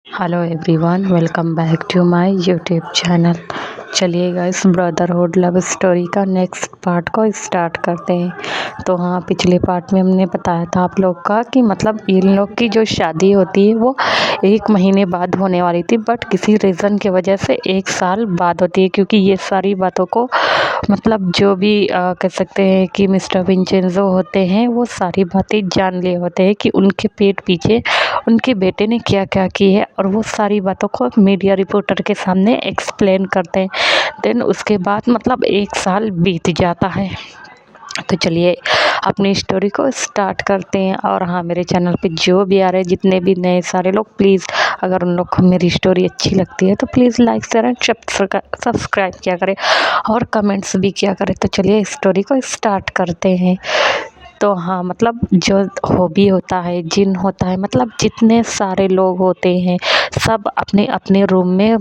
Hello everyone, welcome back to my YouTube channel. चलिए guys, brotherhood love story का next part को start करते हैं। तो हाँ, पिछले पार्ट में हमने बताया था आप लोग का कि मतलब इन लोग की जो शादी होती है वो 1 महीने बाद होने वाली थी, बट किसी रीज़न की वजह से 1 साल बाद होती है, क्योंकि ये सारी बातों को मतलब जो भी कह सकते हैं कि मिस्टर विंचेंजो होते हैं वो सारी बातें जान लिए होते हैं कि उनके पेट पीछे उनके बेटे ने क्या क्या की है, और वो सारी बातों को मीडिया रिपोर्टर के सामने एक्सप्लेन करते हैं। देन उसके बाद मतलब 1 साल बीत जाता है। तो चलिए अपनी स्टोरी को स्टार्ट करते हैं। और हाँ, मेरे चैनल पे जो भी आ रहे हैं, जितने भी नए सारे लोग, प्लीज़ अगर उन लोग को मेरी स्टोरी अच्छी लगती है तो please like share and subscribe किया करें और कमेंट्स भी किया करें। तो चलिए स्टोरी को स्टार्ट करते हैं। तो हाँ, मतलब जो हॉबी होता है, जिन होता है, मतलब जितने सारे लोग होते हैं सब अपने अपने रूम में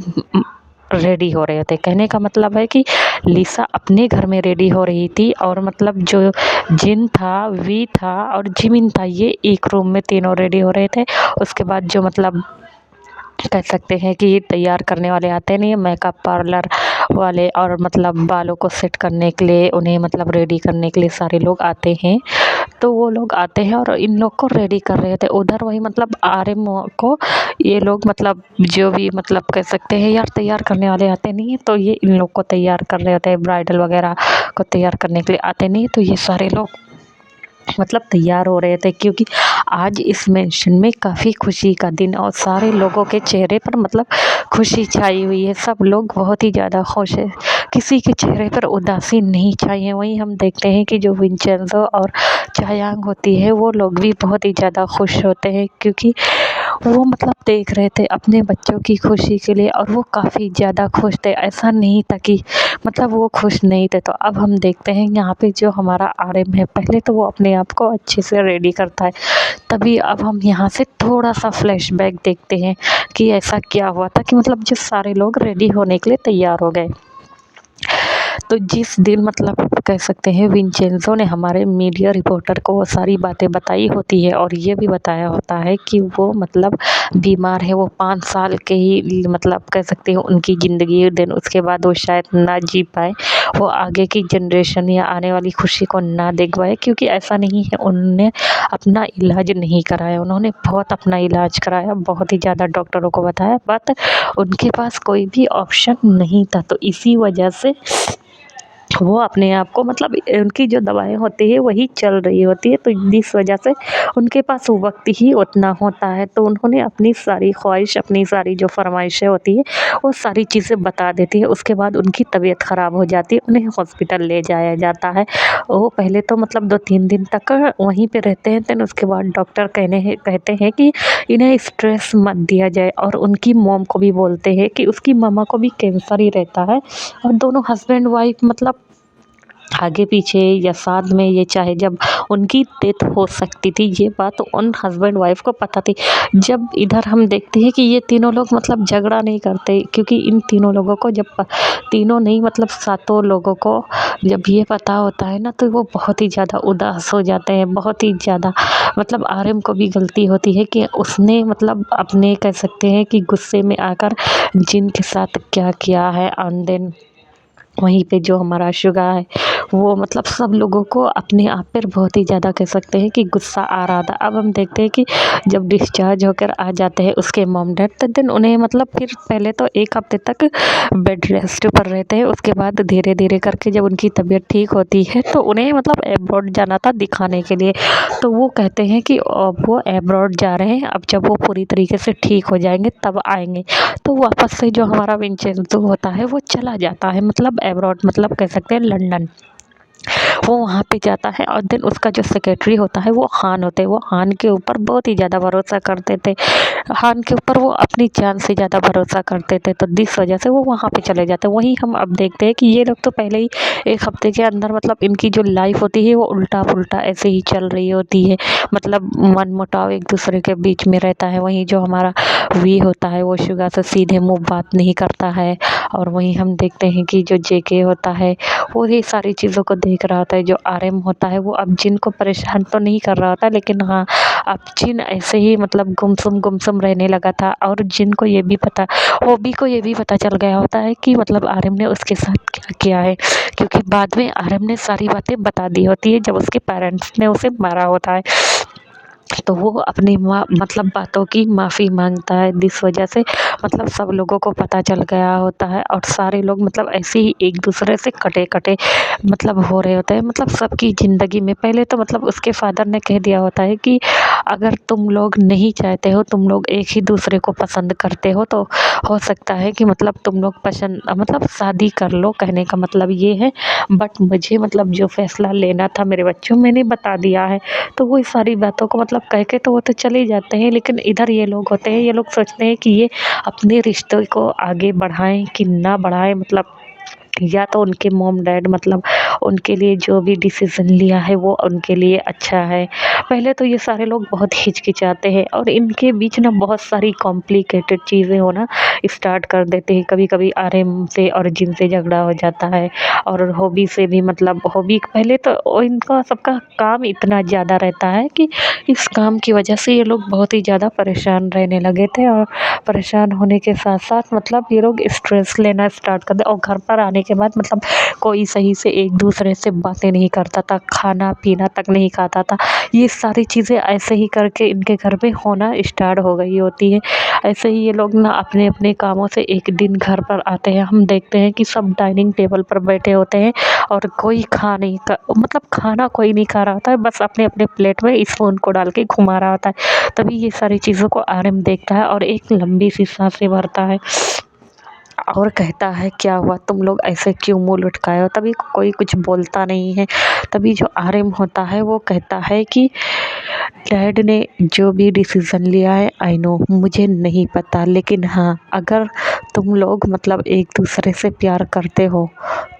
रेडी हो रहे थे। कहने का मतलब है कि लिसा अपने घर में रेडी हो रही थी, और मतलब जो जिन था, वी था और जिमिन था, ये एक रूम में तीनों रेडी हो रहे थे। उसके बाद जो मतलब कह सकते हैं कि तैयार करने वाले आते नहीं, मेकअप पार्लर वाले, और मतलब बालों को सेट करने के लिए, उन्हें मतलब रेडी करने के लिए सारे लोग आते हैं। तो वो लोग आते हैं और इन लोग को रेडी कर रहे थे। उधर वही मतलब आरएम को ये लोग मतलब जो भी मतलब कह सकते हैं यार, तैयार करने वाले आते नहीं है, तो ये इन लोग को तैयार कर रहे होते हैं। ब्राइडल वगैरह को तैयार करने के लिए आते नहीं, तो ये सारे लोग मतलब तैयार हो रहे थे, क्योंकि आज इस मेंशन में काफ़ी खुशी का दिन, और सारे लोगों के चेहरे पर मतलब खुशी छाई हुई है। सब लोग बहुत ही ज़्यादा खुश है, किसी के चेहरे पर उदासी नहीं छाई है। वहीं हम देखते हैं कि जो विंचेंजो और चायांग होती है वो लोग भी बहुत ही ज़्यादा खुश होते हैं, क्योंकि वो मतलब देख रहे थे अपने बच्चों की खुशी के लिए, और वो काफ़ी ज़्यादा खुश थे। ऐसा नहीं था कि मतलब वो खुश नहीं थे। तो अब हम देखते हैं यहाँ पे जो हमारा आरएम है, पहले तो वो अपने आप को अच्छे से रेडी करता है, तभी अब हम यहाँ से थोड़ा सा फ्लैशबैक देखते हैं कि ऐसा क्या हुआ था कि मतलब जो सारे लोग रेडी होने के लिए तैयार हो गए। तो जिस दिन मतलब कह सकते हैं विंचेंजो ने हमारे मीडिया रिपोर्टर को वो सारी बातें बताई होती है, और ये भी बताया होता है कि वो मतलब बीमार है, वो 5 साल के ही मतलब कह सकते हैं उनकी ज़िंदगी। दिन उसके बाद वो शायद ना जी पाए, वो आगे की जनरेशन या आने वाली खुशी को ना देख पाए, क्योंकि ऐसा नहीं है उन्होंने अपना इलाज नहीं कराया। उन्होंने बहुत अपना इलाज कराया, बहुत ही ज़्यादा डॉक्टरों को बताया, बट उनके पास कोई भी ऑप्शन नहीं था। तो इसी वजह से वो अपने आप को मतलब उनकी जो दवाएं होती है वही चल रही होती है, तो इस वजह से उनके पास वक्त ही उतना होता है। तो उन्होंने अपनी सारी ख्वाहिश, अपनी सारी जो फरमाइशें होती है वो सारी चीज़ें बता देती है। उसके बाद उनकी तबीयत ख़राब हो जाती है, उन्हें हॉस्पिटल ले जाया जाता है। वो पहले तो मतलब 2-3 दिन तक वहीं पे रहते हैं। देन उसके बाद डॉक्टर कहते हैं कि इन्हें स्ट्रेस मत दिया जाए, और उनकी मॉम को भी बोलते हैं कि उसकी मामा को भी कैंसर ही रहता है, और दोनों हस्बैंड वाइफ मतलब आगे पीछे या साथ में, ये चाहे जब उनकी डेथ हो सकती थी, ये बात उन हस्बैंड वाइफ को पता थी। जब इधर हम देखते हैं कि ये तीनों लोग मतलब झगड़ा नहीं करते, क्योंकि इन तीनों लोगों को जब तीनों नहीं मतलब सातों लोगों को जब ये पता होता है ना, तो वो बहुत ही ज़्यादा उदास हो जाते हैं, बहुत ही ज़्यादा। मतलब आरएम को भी गलती होती है कि उसने मतलब अपने कह सकते हैं कि गुस्से में आकर जिनके साथ क्या किया है। एंड देन वहीं पे जो हमारा शुगा है वो मतलब सब लोगों को अपने आप पर बहुत ही ज़्यादा कह सकते हैं कि गुस्सा आ रहा था। अब हम देखते हैं कि जब डिस्चार्ज होकर आ जाते हैं उसके मॉम डैड, तो दिन उन्हें मतलब फिर पहले तो 1 हफ्ते तक बेड रेस्ट पर रहते हैं। उसके बाद धीरे धीरे करके जब उनकी तबीयत ठीक होती है तो उन्हें मतलब एब्रॉड जाना था दिखाने के लिए। तो वो कहते हैं कि अब वो एब्रॉड जा रहे हैं, अब जब वो पूरी तरीके से ठीक हो जाएंगे तब आएंगे। तो वापस से जो हमारा विंचेंजो होता है वो चला जाता है, मतलब एब्रॉड, मतलब कह सकते हैं लंदन। वो वहाँ पे जाता है, और देन उसका जो सेक्रेटरी होता है वो हान होते हैं। वो हान के ऊपर बहुत ही ज़्यादा भरोसा करते थे, हान के ऊपर वो अपनी जान से ज़्यादा भरोसा करते थे। तो इस वजह से वो वहाँ पे चले जाते हैं। वहीं हम अब देखते हैं कि ये लोग तो पहले ही 1 हफ्ते के अंदर मतलब इनकी जो लाइफ होती है वो उल्टा पुल्टा ऐसे ही चल रही होती है, मतलब मनमुटाव एक दूसरे के बीच में रहता है। वहीं जो हमारा वी होता है वो शुगा से सीधे मुँह बात नहीं करता है, और वहीं हम देखते हैं कि जो जेके होता है वो ये सारी चीज़ों को देख रहा होता है। जो आरएम होता है वो अब जिन को परेशान तो नहीं कर रहा होता, लेकिन हाँ अब जिन ऐसे ही मतलब गुमसुम रहने लगा था और जिन को ये भी पता हॉबी को ये भी पता चल गया होता है कि मतलब आर्यन ने उसके साथ क्या किया है, क्योंकि बाद में आर्यन ने सारी बातें बता दी होती है जब उसके पेरेंट्स ने उसे मारा होता है। तो वो अपनी मतलब बातों की माफ़ी मांगता है, जिस वजह से मतलब सब लोगों को पता चल गया होता है और सारे लोग मतलब ऐसे ही एक दूसरे से कटे कटे मतलब हो रहे होते हैं, मतलब सबकी ज़िंदगी में। पहले तो मतलब उसके फादर ने कह दिया होता है कि अगर तुम लोग नहीं चाहते हो, तुम लोग एक ही दूसरे को पसंद करते हो, तो हो सकता है कि मतलब तुम लोग पसंद मतलब शादी कर लो। कहने का मतलब ये है, बट मुझे मतलब जो फैसला लेना था मेरे बच्चों मैंने बता दिया है। तो वो इस सारी बातों को मतलब कह के तो वो तो चले जाते हैं, लेकिन इधर ये लोग होते हैं, ये लोग सोचते हैं कि ये अपने रिश्ते को आगे बढ़ाएं कि ना बढ़ाएं, मतलब या तो उनके मॉम डैड मतलब उनके लिए जो भी डिसीज़न लिया है वो उनके लिए अच्छा है। पहले तो ये सारे लोग बहुत हिचकिचाते हैं और इनके बीच ना बहुत सारी कॉम्प्लिकेटेड चीज़ें होना स्टार्ट कर देते हैं। कभी-कभी आर्यन से और जिन से झगड़ा हो जाता है और हॉबी से भी, मतलब हॉबी पहले तो इनका सबका काम इतना ज़्यादा रहता है कि इस काम की वजह से ये लोग बहुत ही ज़्यादा परेशान रहने लगे थे और परेशान होने के साथ-साथ मतलब ये लोग स्ट्रेस लेना स्टार्ट कर दिया और घर पर आने के बाद मतलब कोई सही से एक दूसरे से बातें नहीं करता था, खाना-पीना तक नहीं खाता था। ये सारी चीज़ें ऐसे ही करके इनके घर पे होना स्टार्ट हो गई होती है। ऐसे ही ये लोग ना अपने-अपने कामों से एक दिन घर पर आते हैं, हम देखते हैं कि सब डाइनिंग टेबल पर बैठे होते हैं और कोई खा नहीं का मतलब खाना कोई नहीं खा रहा होता है, बस अपने-अपने प्लेट में स्पून को डाल के घुमा रहा होता है। तभी ये सारी चीज़ों को आर्यन देखता है और एक लंबी सी साँसें भरता है और कहता है, क्या हुआ तुम लोग ऐसे क्यों मुँह लटकाए हो? तभी कोई कुछ बोलता नहीं है। तभी जो आर्यन होता है वो कहता है कि डैड ने जो भी डिसीज़न लिया है आई नो, मुझे नहीं पता, लेकिन हाँ, अगर तुम लोग मतलब एक दूसरे से प्यार करते हो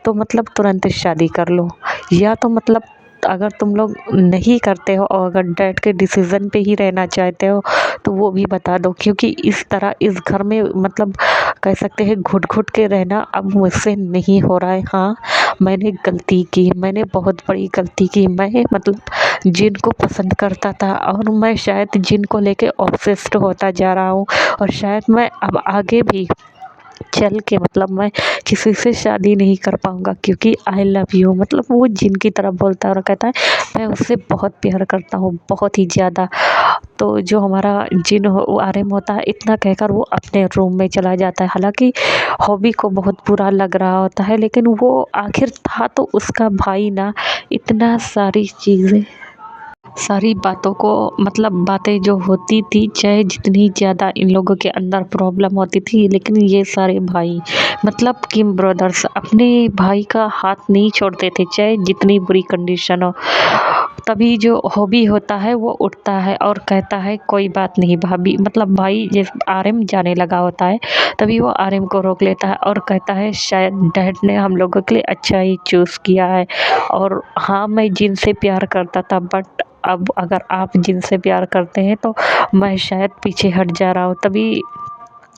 तो मतलब तुरंत शादी कर लो, या तो मतलब अगर तुम लोग नहीं करते हो और अगर डैड के डिसीज़न पे ही रहना चाहते हो तो वो भी बता दो, क्योंकि इस तरह इस घर में मतलब कह सकते हैं घुट-घुट के रहना अब मुझसे नहीं हो रहा है। हाँ, मैंने गलती की, मैंने बहुत बड़ी गलती की। मैं मतलब जिन को पसंद करता था और मैं शायद जिन को लेके ऑब्सेस्ड होता जा रहा हूँ और शायद मैं अब आगे भी चल के मतलब मैं किसी से शादी नहीं कर पाऊँगा, क्योंकि आई लव यू मतलब वो जिन की तरफ बोलता है और कहता है मैं उससे बहुत प्यार करता हूँ, बहुत ही ज़्यादा। तो जो हमारा जिन वो आर्यन होता है, इतना कहकर वो अपने रूम में चला जाता है। हालाँकि हॉबी को बहुत बुरा लग रहा होता है, लेकिन वो आखिर था तो उसका भाई ना। इतना सारी बातों को मतलब बातें जो होती थी, चाहे जितनी ज़्यादा इन लोगों के अंदर प्रॉब्लम होती थी, लेकिन ये सारे भाई मतलब किम ब्रदर्स अपने भाई का हाथ नहीं छोड़ते थे, चाहे जितनी बुरी कंडीशन हो। तभी जो हॉबी होता है वो उठता है और कहता है कोई बात नहीं भाभी, मतलब भाई जिस आर्यन जाने लगा होता है तभी वो आर्यन को रोक लेता है और कहता है शायद डैड ने हम लोगों के लिए अच्छा ही चूज़ किया है। और हाँ, मैं जिनसे प्यार करता था, बट अब अगर आप जिनसे प्यार करते हैं तो मैं शायद पीछे हट जा रहा हूँ। तभी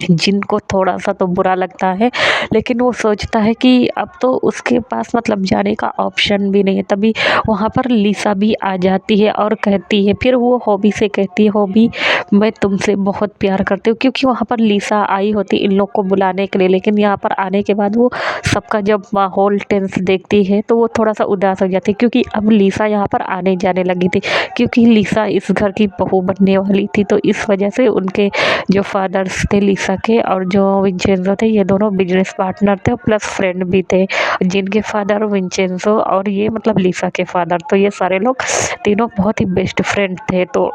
जिनको थोड़ा-सा तो बुरा लगता है, लेकिन वो सोचता है कि अब तो उसके पास मतलब जाने का ऑप्शन भी नहीं है। तभी वहाँ पर लिसा भी आ जाती है और कहती है, फिर वो हॉबी से कहती है, हॉबी मैं तुमसे बहुत प्यार करती हूँ, क्योंकि वहाँ पर लिसा आई होती इन लोग को बुलाने के लिए। लेकिन यहाँ पर आने के बाद वो सबका जब माहौल टेंस देखती है तो वो थोड़ा-सा उदास हो जाती है, क्योंकि अब लिसा यहाँ पर आने-जाने लगी थी, क्योंकि लिसा इस घर की बहू बनने वाली थी। तो इस वजह से उनके जो फादर्स थे लिसा के और जो विंचेंजो थे, ये दोनों बिजनेस पार्टनर थे प्लस फ्रेंड भी थे। जिनके फादर विंचेंजो और ये मतलब लिसा के फादर, तो ये सारे लोग तीनों बहुत ही बेस्ट फ्रेंड थे। तो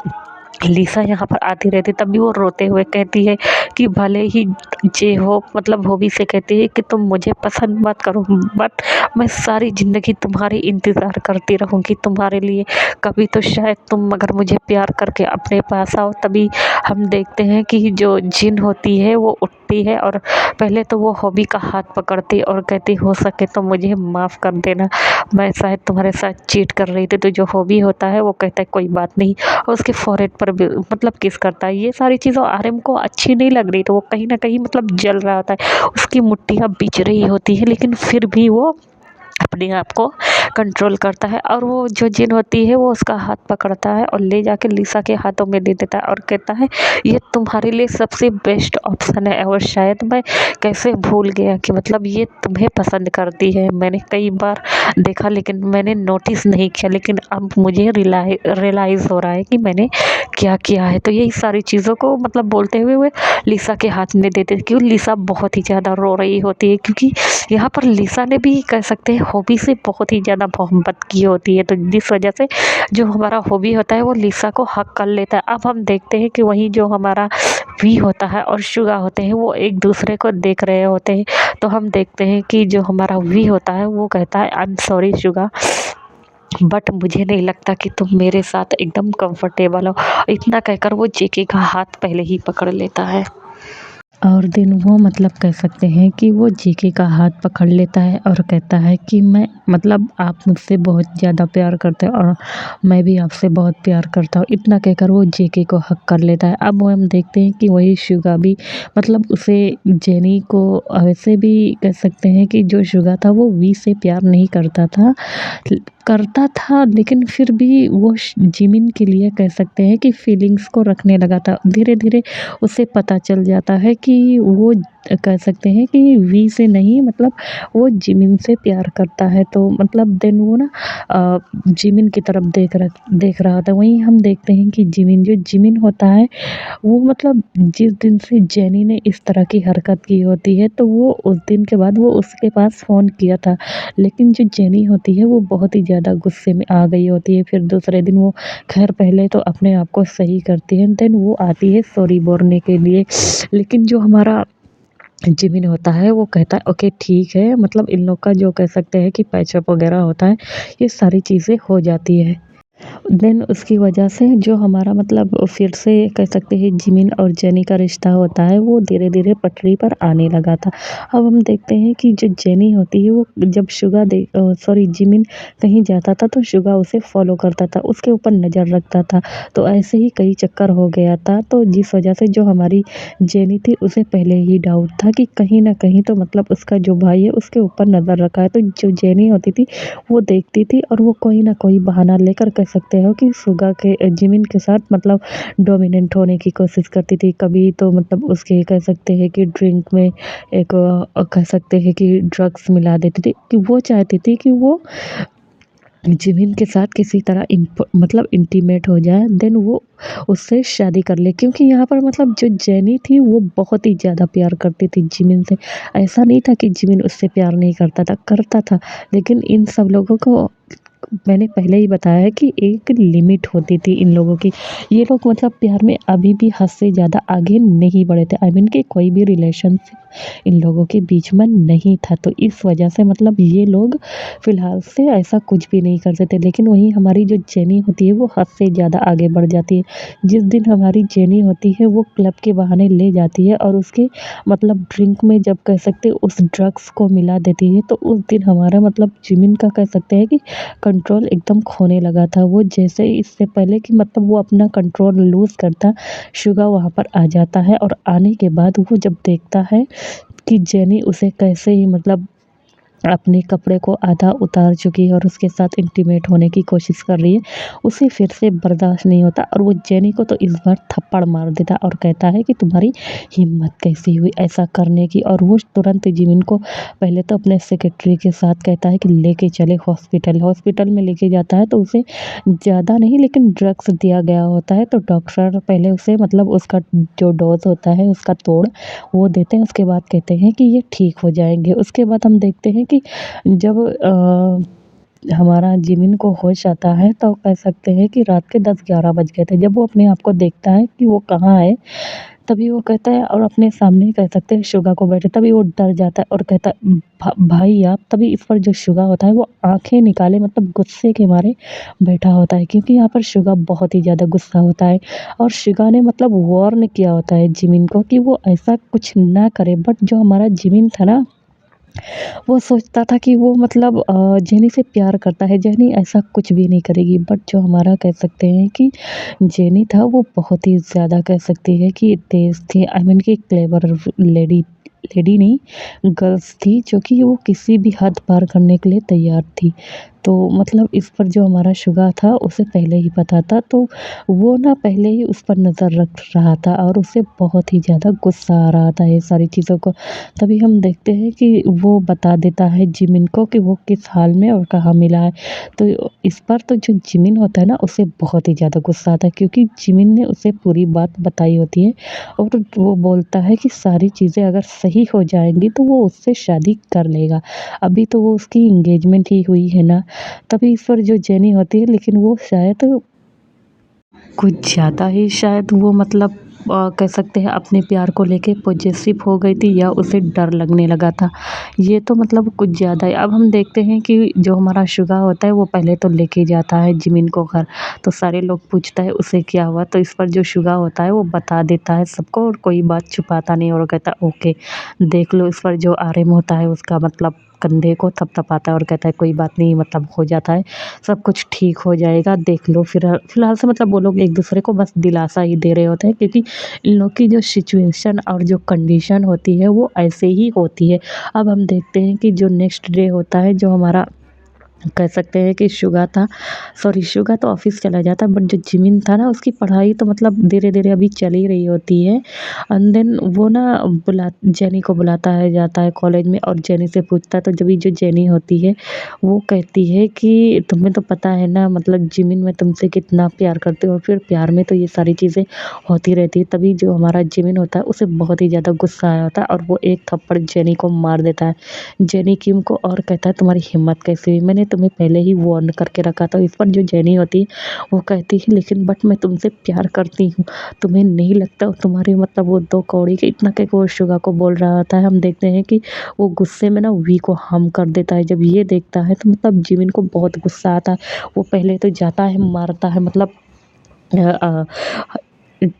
लिसा यहाँ पर आती रहती, तभी वो रोते हुए कहती है कि भले ही जे हो मतलब हॉबी से कहती है कि तुम मुझे पसंद मत करो, बट मैं सारी ज़िंदगी तुम्हारी इंतज़ार करती रहूँगी तुम्हारे लिए। कभी तो शायद तुम अगर मुझे प्यार करके अपने पास आओ। तभी हम देखते हैं कि जो जिन होती है वो उठती है और पहले तो वो हॉबी का हाथ पकड़ती और कहती हो सके तो मुझे माफ़ कर देना, मैं शायद तुम्हारे साथ चीट कर रही थी। तो जो हॉबी होता है वो कहता है कोई बात नहीं और उसके फॉरहेड पर मतलब किस करता है। ये सारी चीज़ें आर्यन को अच्छी नहीं लग रही, तो वो कहीं न कहीं मतलब जल रहा होता है। उसकी मुट्ठियाँ बिछ रही होती है, लेकिन फिर भी वो अपने आप को कंट्रोल करता है और वो जो जिन होती है वो उसका हाथ पकड़ता है और ले जाके लिसा के हाथों में दे देता है और कहता है ये तुम्हारे लिए सबसे बेस्ट ऑप्शन है। और शायद मैं कैसे भूल गया कि मतलब ये तुम्हें पसंद करती है। मैंने कई बार देखा लेकिन मैंने नोटिस नहीं किया, लेकिन अब मुझे रियलाइज़ हो रहा है कि मैंने क्या किया है। तो यही सारी चीज़ों को मतलब बोलते हुए वो लिसा के हाथ में देते, क्योंकि लिसा बहुत ही ज़्यादा रो रही होती है, क्योंकि यहाँ पर लिसा ने भी कह सकते हैं हॉबी से बहुत ही ज़्यादा मोहब्बत की होती है। तो जिस वजह से जो हमारा हॉबी होता है वो लिसा को हक कर लेता है। अब हम देखते हैं कि वहीं जो हमारा वी होता है और शुगा होते हैं वो एक दूसरे को देख रहे होते हैं। तो हम देखते हैं कि जो हमारा वी होता है वो कहता है I am sorry Suga, but मुझे नहीं लगता कि तुम मेरे साथ एकदम कंफर्टेबल हो। इतना कहकर वो जेके का हाथ पहले ही पकड़ लेता है। और दिन वो मतलब कह सकते हैं कि वो जेके का हाथ पकड़ लेता है और कहता है कि मैं मतलब आप मुझसे बहुत ज़्यादा प्यार करते हो और मैं भी आपसे बहुत प्यार करता हूँ। इतना कहकर वो जेके को हक कर लेता है। अब वो हम देखते हैं कि वही शुगा भी मतलब उसे जेनी को वैसे भी कह सकते हैं कि जो शुगा था वो वी से प्यार नहीं करता था, लेकिन फिर भी वो जिमिन के लिए कह सकते हैं कि फीलिंग्स को रखने लगा था। धीरे धीरे उसे पता चल जाता है कि वो कह सकते हैं कि वी से नहीं मतलब वो जिमिन से प्यार करता है। तो मतलब देन वो ना जिमिन की तरफ देख रहा था। वहीं हम देखते हैं कि जिमिन होता है वो मतलब जिस दिन से जेनी ने इस तरह की हरकत की होती है तो वो उस दिन के बाद वो उसके पास फ़ोन किया था, लेकिन जो जेनी होती है वो बहुत ही ज़्यादा गुस्से में आ गई होती है। फिर दूसरे दिन वो खैर पहले तो अपने आप को सही करती है, देन वो आती है सॉरी बोलने के लिए। लेकिन जो हमारा जिमिन होता है वो कहता है ओके ठीक है, मतलब इन लोग का जो कह सकते हैं कि पैचअप वगैरह होता है ये सारी चीज़ें हो जाती है। देन उसकी वजह से जो हमारा मतलब फिर से कह सकते हैं जिमिन और जेनी का रिश्ता होता है वो धीरे-धीरे पटरी पर आने लगा था। अब हम देखते हैं कि जो जेनी होती है वो जब सॉरी जिमिन कहीं जाता था तो शुगा उसे फ़ॉलो करता था, उसके ऊपर नज़र रखता था। तो ऐसे ही कई चक्कर हो गया था, तो जिस वजह से जो हमारी जेनी थी उसे पहले ही डाउट था कि कहीं न कहीं तो मतलब उसका जो भाई है उसके ऊपर नज़र रखा है। तो जो जेनी होती थी वो देखती थी और वो कोई ना कोई बहाना लेकर कह सकते हो कि शुगा के जिमिन के साथ मतलब डोमिनेंट होने की कोशिश करती थी। कभी तो मतलब उसके कह सकते हैं कि ड्रिंक में एक कह सकते हैं कि ड्रग्स मिला देती थी, कि वो चाहती थी कि वो जिमिन के साथ किसी तरह मतलब इंटीमेट हो जाए, देन वो उससे शादी कर ले। क्योंकि यहाँ पर मतलब जो जेनी थी वो बहुत ही ज़्यादा प्यार करती थी जिमिन से। ऐसा नहीं था कि जिमिन उससे प्यार नहीं करता था, लेकिन इन सब लोगों को मैंने पहले ही बताया है कि एक लिमिट होती थी इन लोगों की। ये लोग मतलब प्यार में अभी भी हद से ज़्यादा आगे नहीं बढ़े थे। आई मीन कि कोई भी रिलेशनशिप इन लोगों के बीच में नहीं था। तो इस वजह से मतलब ये लोग फ़िलहाल से ऐसा कुछ भी नहीं करते थे। लेकिन वहीं हमारी जो जेनी होती है वो हद से ज़्यादा आगे बढ़ जाती है। जिस दिन हमारी जेनी होती है वो क्लब के बहाने ले जाती है और उसके मतलब ड्रिंक में जब कह सकते हैं उस ड्रग्स को मिला देती है, तो उस दिन हमारा मतलब जिमिन का कह सकते हैं कि कंट्रोल एकदम खोने लगा था। वो जैसे इससे पहले कि मतलब वो अपना कंट्रोल लूज़ करता, शुगा वहाँ पर आ जाता है और आने के बाद वो जब देखता है कि जेनी उसे कैसे ही मतलब अपने कपड़े को आधा उतार चुकी है और उसके साथ इंटीमेट होने की कोशिश कर रही है, उसे फिर से बर्दाश्त नहीं होता और वो जेनी को तो इस बार थप्पड़ मार देता और कहता है कि तुम्हारी हिम्मत कैसी हुई ऐसा करने की। और वो तुरंत जिमिन को पहले तो अपने सेक्रेटरी के साथ कहता है कि लेके चले हॉस्पिटल में लेके जाता है। तो उसे ज़्यादा नहीं लेकिन ड्रग्स दिया गया होता है, तो डॉक्टर पहले उसे मतलब उसका जो डोज होता है उसका तोड़ वो देते हैं। उसके बाद कहते हैं कि ये ठीक हो जाएंगे। उसके बाद हम देखते हैं कि जब हमारा जिमिन को होश आता है तो कह सकते हैं कि रात के 10-11 बज गए थे। जब वो अपने आप को देखता है कि वो कहाँ है, तभी वो कहता है और अपने सामने कह सकते हैं शुगा को बैठे, तभी वो डर जाता है और कहता है भाई आप। तभी इस पर जो शुगा होता है वो आंखें निकाले मतलब गुस्से के मारे बैठा होता है, क्योंकि यहाँ पर शुगा बहुत ही ज़्यादा गुस्सा होता है और शुगा ने मतलब वार्न किया होता है जिमिन को कि वो ऐसा कुछ ना करे। बट जो हमारा जिमिन था ना वो सोचता था कि वो मतलब जेनी से प्यार करता है, जेनी ऐसा कुछ भी नहीं करेगी। बट जो हमारा कह सकते हैं कि जेनी था वो बहुत ही ज़्यादा कह सकती है कि तेज़ थी, आई मीन कि क्लेवर लेडी लेडी नहीं, गर्ल्स थी जो कि वो किसी भी हद पार करने के लिए तैयार थी। तो मतलब इस पर जो हमारा शुगा था उसे पहले ही पता था, तो वो ना पहले ही उस पर नज़र रख रहा था और उसे बहुत ही ज़्यादा गुस्सा आ रहा था ये सारी चीज़ों को। तभी हम देखते हैं कि वो बता देता है जिमिन को कि वो किस हाल में और कहाँ मिला है। तो इस पर तो जो जिमिन होता है ना उसे बहुत ही ज़्यादा गुस्सा आता है, क्योंकि जिमिन ने उसे पूरी बात बताई होती है और वो बोलता है कि सारी चीज़ें अगर सही हो जाएँगी तो वो उससे शादी कर लेगा। अभी तो वो उसकी एंगेजमेंट ही हुई है ना। तभी इस पर जो जेनी होती है, लेकिन वो शायद कुछ ज़्यादा ही शायद वो मतलब कह सकते हैं अपने प्यार को लेके पॉजेसिव हो गई थी या उसे डर लगने लगा था। ये तो मतलब कुछ ज़्यादा ही। अब हम देखते हैं कि जो हमारा शुगा होता है वो पहले तो लेके जाता है जिमिन को घर। तो सारे लोग पूछता है उसे क्या हुआ, तो इस पर जो शुगा होता है वो बता देता है सबको और कोई बात छुपाता नहीं और कहता ओके देख लो। इस पर जो आर्यन होता है उसका मतलब कंधे को थपथपाता है और कहता है कोई बात नहीं, मतलब हो जाता है, सब कुछ ठीक हो जाएगा, देख लो। फिलहाल से मतलब वो लोग एक दूसरे को बस दिलासा ही दे रहे होते हैं, क्योंकि इन लोग की जो सिचुएशन और जो कंडीशन होती है वो ऐसे ही होती है। अब हम देखते हैं कि जो नेक्स्ट डे होता है, जो हमारा कह सकते हैं कि शुगा तो ऑफिस चला जाता है, बट जो जिमिन था ना उसकी पढ़ाई तो मतलब धीरे धीरे अभी चल ही रही होती है। एंड देन वो ना बुला जेनी को बुलाता है, जाता है कॉलेज में और जेनी से पूछता है। तो जब ये जो जेनी होती है वो कहती है कि तुम्हें तो पता है ना, मतलब जिमिन मैं तुमसे कितना प्यार करती हूँ और फिर प्यार में तो ये सारी चीज़ें होती रहती है। तभी जो हमारा जिमिन होता है उसे बहुत ही ज़्यादा गुस्सा आया होता है और वो एक थप्पड़ जेनी को मार देता है, जेनी किम को, और कहता है तुम्हारी हिम्मत कैसे हुई, मैंने तुम्हें पहले ही वार्न करके रखा था। इस पर जो जेनी होती है वो कहती है लेकिन बट मैं तुमसे प्यार करती हूँ, तुम्हें नहीं लगता तुम्हारी मतलब वो दो कौड़ी के इतना के वो शुगा को बोल रहा होता है। हम देखते हैं कि वो गुस्से में ना वी को हम कर देता है। जब ये देखता है तो मतलब जिमिन को बहुत गुस्सा आता है। वो पहले तो जाता है मारता है, मतलब अ अ,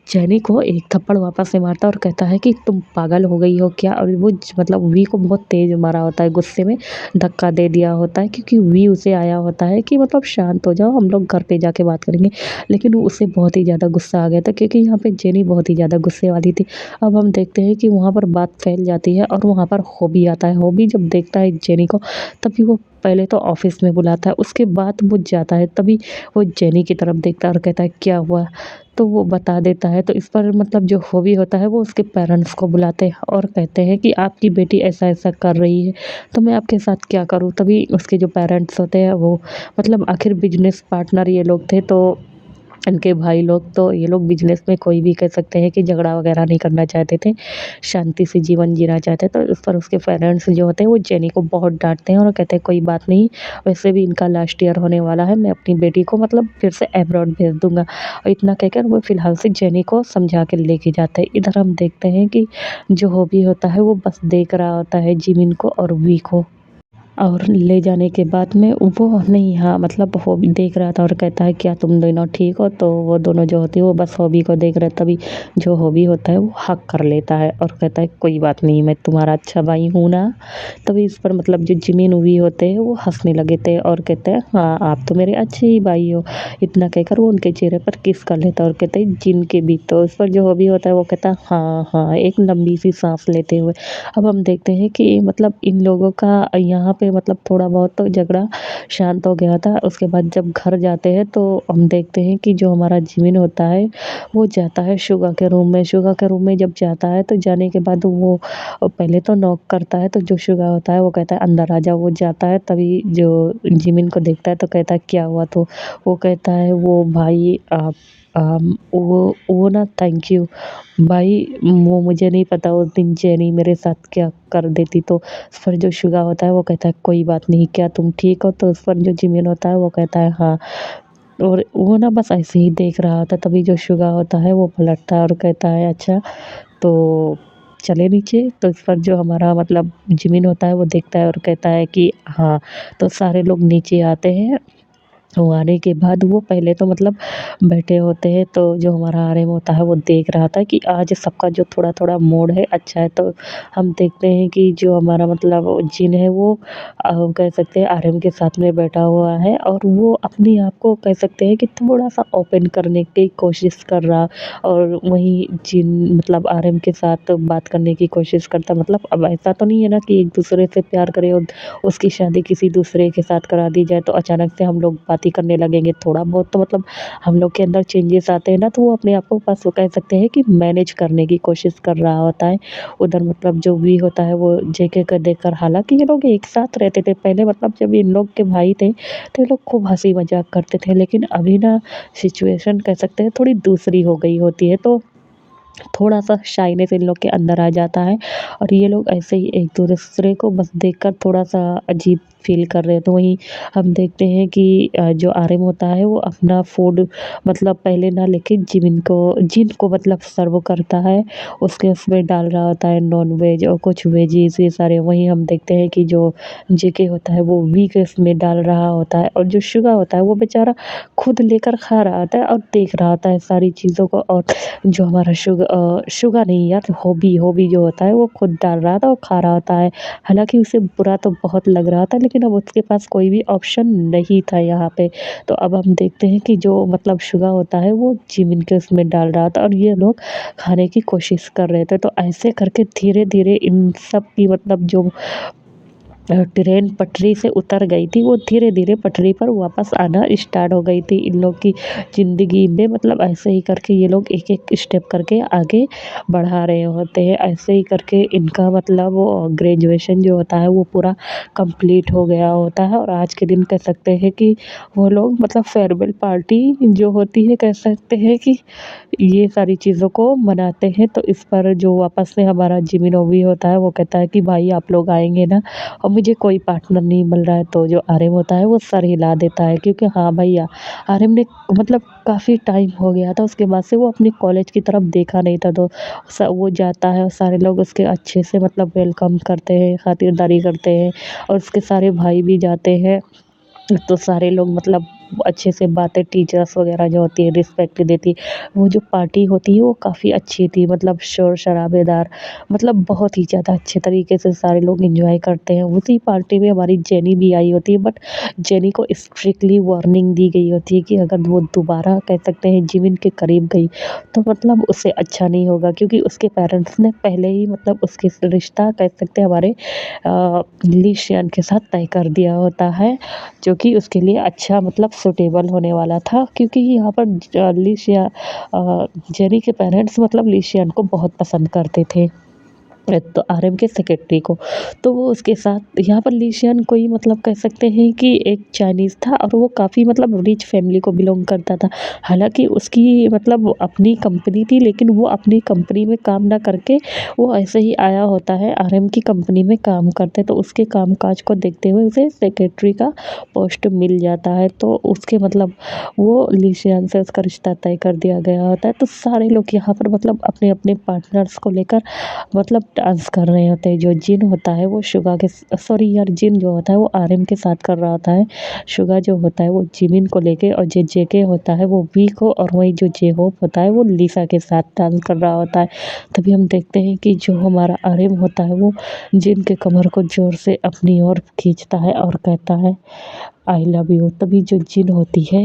जेनी को एक थप्पड़ वापस से मारता है और कहता है कि तुम पागल हो गई हो क्या? और वो मतलब वी को बहुत तेज़ मारा होता है, गुस्से में धक्का दे दिया होता है, क्योंकि वी उसे आया होता है कि मतलब शांत हो जाओ, हम लोग घर पे जाके बात करेंगे। लेकिन उसे बहुत ही ज़्यादा गुस्सा आ गया था, क्योंकि यहाँ पे जेनी बहुत ही ज़्यादा गुस्से वाली थी। अब हम देखते हैं कि वहाँ पर बात फैल जाती है और वहाँ पर हॉबी आता है। हॉबी जब देखता है जेनी को, तभी वो पहले तो ऑफिस में बुलाता है, उसके बाद वो जाता है। तभी वो जेनी की तरफ देखता है और कहता है क्या हुआ? तो वो बता देता है। तो इस पर मतलब जो हॉबी होता है वो उसके पेरेंट्स को बुलाते हैं और कहते हैं कि आपकी बेटी ऐसा-ऐसा कर रही है, तो मैं आपके साथ क्या करूँ? तभी उसके जो पेरेंट्स होते हैं वो मतलब आखिर बिज़नेस पार्टनर ये लोग थे, तो इनके भाई लोग, तो ये लोग बिज़नेस में कोई भी कह सकते हैं कि झगड़ा वगैरह नहीं करना चाहते थे, शांति से जीवन जीना चाहते। तो उस पर उसके पेरेंट्स जो होते हैं वो जेनी को बहुत डाँटते हैं और कहते हैं कोई बात नहीं, वैसे भी इनका लास्ट ईयर होने वाला है, मैं अपनी बेटी को मतलब फिर से अब्रॉड भेज दूँगा। और इतना कहकर वो फिलहाल से जेनी को समझा के लेके जाते हैं। इधर हम देखते हैं कि जो हॉबी होता है वो बस देख रहा होता है जिमिन को और वी को। और ले जाने के बाद में वो नहीं, हाँ, मतलब हॉबी देख रहा था और कहता है क्या तुम दोनों ठीक हो? तो वो दोनों जो होती है वो बस हॉबी को देख रहे, तभी जो हॉबी होता है वो हक कर लेता है और कहता है कोई बात नहीं, मैं तुम्हारा अच्छा भाई हूँ ना। तभी इस पर मतलब जो जिमिन हुई होते हैं वो हंसने लगे थे और कहते हैं हाँ आप तो मेरे अच्छे ही भाई हो। इतना कहकर वो उनके चेहरे पर किस कर लेता है और कहते हैं जिनके भी। तो इस पर जो हॉबी होता है वो कहता है हाँ हाँ, एक लंबी सी सांस लेते हुए। अब हम देखते हैं कि मतलब इन लोगों का यहाँ पे मतलब थोड़ा बहुत तो झगड़ा शांत हो गया था। उसके बाद जब घर जाते हैं तो हम देखते हैं कि जो हमारा जिमिन होता है वो जाता है शुगा के रूम में। शुगा के रूम में जब जाता है तो जाने के बाद वो पहले तो नॉक करता है, तो जो शुगा होता है वो कहता है अंदर आ जाओ। वो जाता है, तभी जो जिमिन को देखता है तो कहता है क्या हुआ? तो वो कहता है वो भाई आप वो ना थैंक यू भाई, वो मुझे नहीं पता उस दिन जेनी मेरे साथ क्या कर देती। तो उस पर जो शुगा होता है वो कहता है कोई बात नहीं, क्या तुम ठीक हो? तो उस पर जो जिमिन होता है वो कहता है हाँ। और वो ना बस ऐसे ही देख रहा होता है, तभी जो शुगा होता है वो पलटता है और कहता है अच्छा तो चले नीचे। तो इस पर जो हमारा मतलब जिमिन होता है वो देखता है और कहता है कि हाँ। तो सारे लोग नीचे आते हैं वो आने के बाद वो पहले तो मतलब बैठे होते हैं, तो जो हमारा आर्यन होता है वो देख रहा था कि आज सबका जो थोड़ा-थोड़ा मूड है अच्छा है। तो हम देखते हैं कि जो हमारा मतलब जिन है वो कह सकते हैं आर्यन के साथ में बैठा हुआ है और वो अपने आप को कह सकते हैं कि थोड़ा-सा ओपन करने की कोशिश कर रहा, और वहीं जिन मतलब आर्यन के साथ बात करने की कोशिश करता। मतलब अब ऐसा तो नहीं है ना कि एक-दूसरे से प्यार करें और उसकी शादी किसी दूसरे के साथ करा दी जाए तो अचानक से हम लोग बात ही करने लगेंगे। थोड़ा बहुत तो मतलब हम लोग के अंदर चेंजेस आते हैं ना, तो वो अपने आप को बस वो कह सकते हैं कि मैनेज करने की कोशिश कर रहा होता है। उधर मतलब जो भी होता है वो जेके को देखकर, हालाँकि ये लोग एक साथ रहते थे पहले, मतलब जब इन लोग के भाई थे तो ये लोग खूब हँसी मज़ाक करते थे। लेकिन अभी ना सिचुएशन कह सकते हैं थोड़ी दूसरी हो गई होती है, तो थोड़ा-सा शाइनेस इन लोग के अंदर आ जाता है और ये लोग ऐसे ही एक-दूसरे को बस देखकर थोड़ा-सा अजीब फ़ील कर रहे हैं। तो वहीं हम देखते हैं कि जो आर्यन होता है वो अपना फूड मतलब पहले ना लेके जिन को मतलब सर्व करता है, उसके उसमें डाल रहा होता है नॉन-वेज और कुछ वेजीज़ ये सारे। वहीं हम देखते हैं कि जो जेके होता है वो वीक इसमें डाल रहा होता है, और जो शुगा होता है वो बेचारा खुद लेकर खा रहा होता है और देख रहा होता है सारी चीज़ों को। और जो हमारा शुगा नहीं यार, हॉबी हॉबी जो होता है वो खुद डाल रहा था और खा रहा होता है। हालाँकि उसे बुरा तो बहुत लग रहा था, लेकिन अब उसके पास कोई भी ऑप्शन नहीं था यहाँ पे। तो अब हम देखते हैं कि जो मतलब शुगा होता है वो जिमिन के उसमें डाल रहा था और ये लोग खाने की कोशिश कर रहे थे। तो ऐसे करके धीरे-धीरे इन सब की मतलब जो ट्रेन पटरी से उतर गई थी, वो धीरे-धीरे पटरी पर वापस आना स्टार्ट हो गई थी इन लोग की ज़िंदगी में। मतलब ऐसे ही करके ये लोग एक-एक स्टेप करके आगे बढ़ा रहे होते हैं। ऐसे ही करके इनका मतलब वो ग्रेजुएशन जो होता है वो पूरा कंप्लीट हो गया होता है, और आज के दिन कह सकते हैं कि वो लोग मतलब फेयरवेल पार्टी जो होती है, कह सकते हैं कि ये सारी चीज़ों को मनाते हैं। तो इस पर जो वापस से हमारा जिमिनोवी होता है वो कहता है कि भाई आप लोग आएँगे ना, और मुझे कोई पार्टनर नहीं मिल रहा है। तो जो आर्यन होता है वो सर हिला देता है, क्योंकि हाँ भैया, आर्यन ने मतलब काफ़ी टाइम हो गया था उसके बाद से वो अपने कॉलेज की तरफ देखा नहीं था। तो वो जाता है और सारे लोग उसके अच्छे से मतलब वेलकम करते हैं, खातिरदारी करते हैं, और उसके सारे भाई भी जाते हैं। तो सारे लोग मतलब अच्छे से बातें, टीचर्स वगैरह जो होती है रिस्पेक्ट देती। वो जो पार्टी होती है वो काफ़ी अच्छी थी, मतलब शोर-शराबेदार, मतलब बहुत ही ज़्यादा अच्छे तरीके से सारे लोग एन्जॉय करते हैं। उसी पार्टी में हमारी जेनी भी आई होती है, बट जेनी को स्ट्रिक्टली वार्निंग दी गई होती है कि अगर वो दोबारा कह सकते हैं जिमिन के करीब गई तो मतलब उससे अच्छा नहीं होगा, क्योंकि उसके पेरेंट्स ने पहले ही मतलब उसके रिश्ता कह सकते हैं हमारे ली शियान के साथ तय कर दिया होता है, जो कि उसके लिए अच्छा मतलब सूटेबल होने वाला था। क्योंकि यहाँ पर जेनी के पेरेंट्स मतलब ली शियान को बहुत पसंद करते थे, तो आरएम के सेक्रेटरी को। तो वो उसके साथ यहाँ पर ली शियान कोई मतलब कह सकते हैं कि एक चाइनीज़ था, और वो काफ़ी मतलब रिच फैमिली को बिलॉन्ग करता था। हालाँकि उसकी मतलब अपनी कंपनी थी, लेकिन वो अपनी कंपनी में काम ना करके वो ऐसे ही आया होता है आरएम की कंपनी में काम करते, तो उसके कामकाज को देखते हुए उसे सेक्रेटरी का पोस्ट मिल जाता है। तो उसके मतलब वो ली शियान से उसका रिश्ता तय कर दिया गया होता है। तो सारे लोग यहाँ पर मतलब अपने-अपने पार्टनर्स को लेकर मतलब डांस कर रहे होते हैं। जो जिन होता है वो शुगा के सॉरी यार, जिन जो होता है वो आर्यन के साथ कर रहा होता है। शुगा जो होता है वो जिमिन को लेके, और जो जेके होता है वो वी को, और वही जो जे होप होता है वो लिसा के साथ डांस कर रहा होता है। तभी हम देखते हैं कि जो हमारा आर्यन होता है वो जिन के कमर को ज़ोर से अपनी ओर खींचता है और कहता है आई लव यू। तभी जो जिन होती है